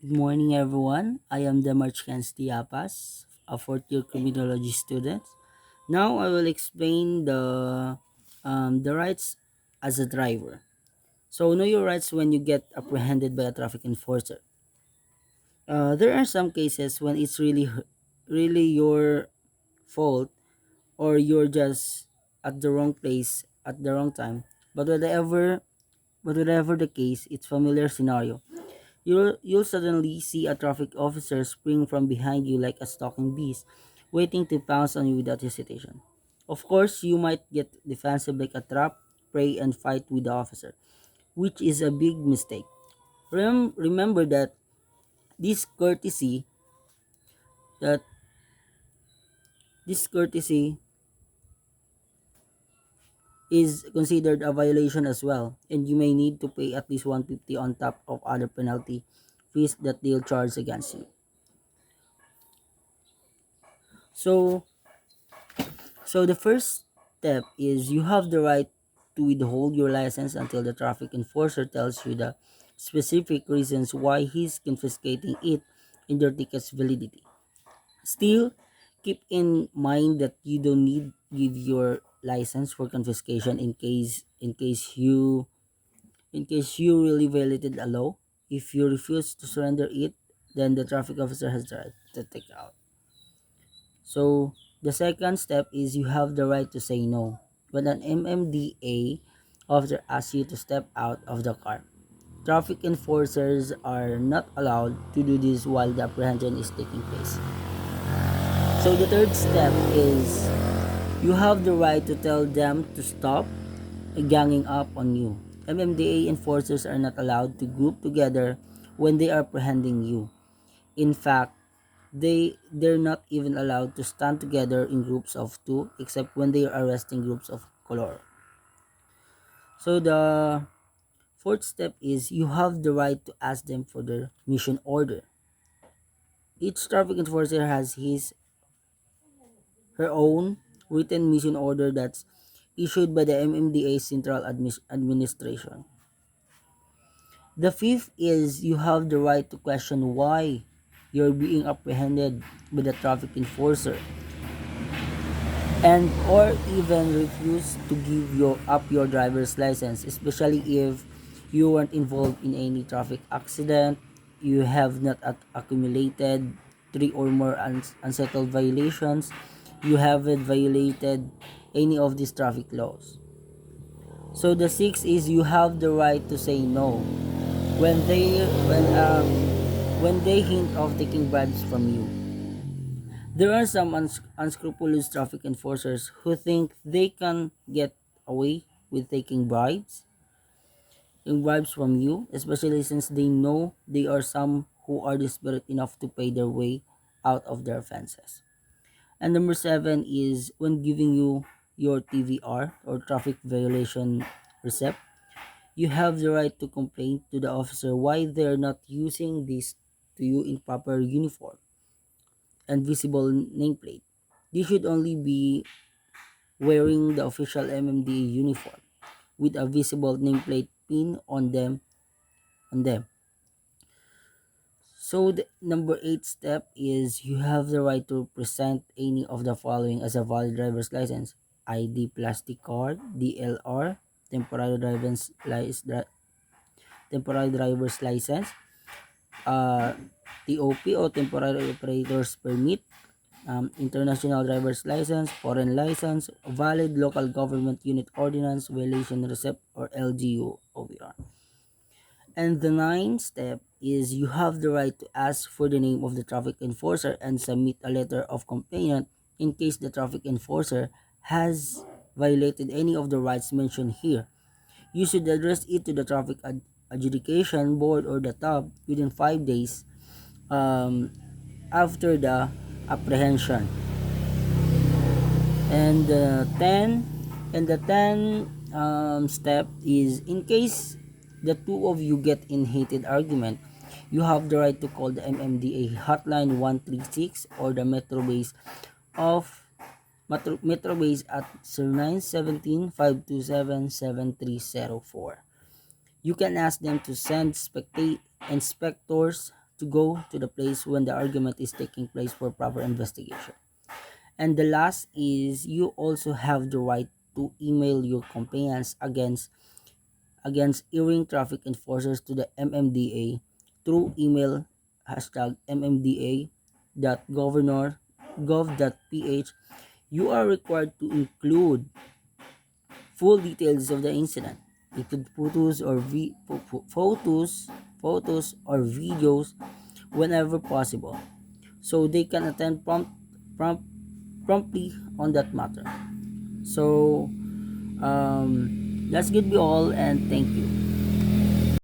Good morning, everyone. I am Demarchkans Tiapas, a fourth-year criminology student. Now I will explain the rights as a driver. So know your rights when you get apprehended by a traffic enforcer. There are some cases when it's really your fault or you're just at the wrong place at the wrong time. But whatever the case, it's familiar scenario. You'll suddenly see a traffic officer spring from behind you like a stalking beast, waiting to pounce on you without hesitation. Of course, you might get defensive like a trap, prey, and fight with the officer, which is a big mistake. Remember this courtesy that this courtesy is considered a violation as well, and you may need to pay at least 150 on top of other penalty fees that they'll charge against you. So So the first step is you have the right to withhold your license until the traffic enforcer tells you the specific reasons why he's confiscating it and your ticket's validity. Still, keep in mind that you don't need give your license for confiscation in case you really violated a law. If you refuse to surrender it, then the traffic officer has the right to take out. So the second step is you have the right to say no. When an MMDA officer asks you to step out of the car, traffic enforcers are not allowed to do this while the apprehension is taking place. So the third step is you have the right to tell them to stop ganging up on you. MMDA enforcers are not allowed to group together when they are apprehending you. In fact, they're not even allowed to stand together in groups of two except when they are arresting groups of color. So the fourth step is you have the right to ask them for their mission order. Each traffic enforcer has his her own written mission order that's issued by the MMDA Central Administration. The fifth is you have the right to question why you're being apprehended by the traffic enforcer and or even refuse to give your driver's license, especially if you weren't involved in any traffic accident, you have not accumulated three or more unsettled violations, you haven't violated any of these traffic laws. So the sixth is you have the right to say no when they hint of taking bribes from you. There are some unscrupulous traffic enforcers who think they can get away with taking bribes from you, especially since they know they are some who are desperate enough to pay their way out of their offenses. And number seven is when giving you your TVR or traffic violation receipt, you have the right to complain to the officer why they're not using this to you in proper uniform and visible nameplate. They should only be wearing the official MMDA uniform with a visible nameplate pin on them. So the number 8 step is you have the right to present any of the following as a valid driver's license: ID, plastic card, DLR, temporary driver's license, uh, TOP or temporary operator's permit, international driver's license, foreign license, valid local government unit ordinance, violation receipt or LGU OVR. And the ninth step is you have the right to ask for the name of the traffic enforcer and submit a letter of complaint in case the traffic enforcer has violated any of the rights mentioned here. You should address it to the traffic adjudication board or the TAB within 5 days um, after the apprehension. And the 10 step is in case the two of you get in heated argument, you have the right to call the MMDA hotline 136 or the Metro base at 0917-527-7304. You can ask them to send inspectors to go to the place when the argument is taking place for proper investigation. And the last is you also have the right to email your complaints against erring traffic enforcers to the MMDA through email hashtag mmda.governor.gov.ph. You are required to include full details of the incident, include photos or videos whenever possible, so they can attend prompt, promptly on that matter. So that's good be all, and thank you.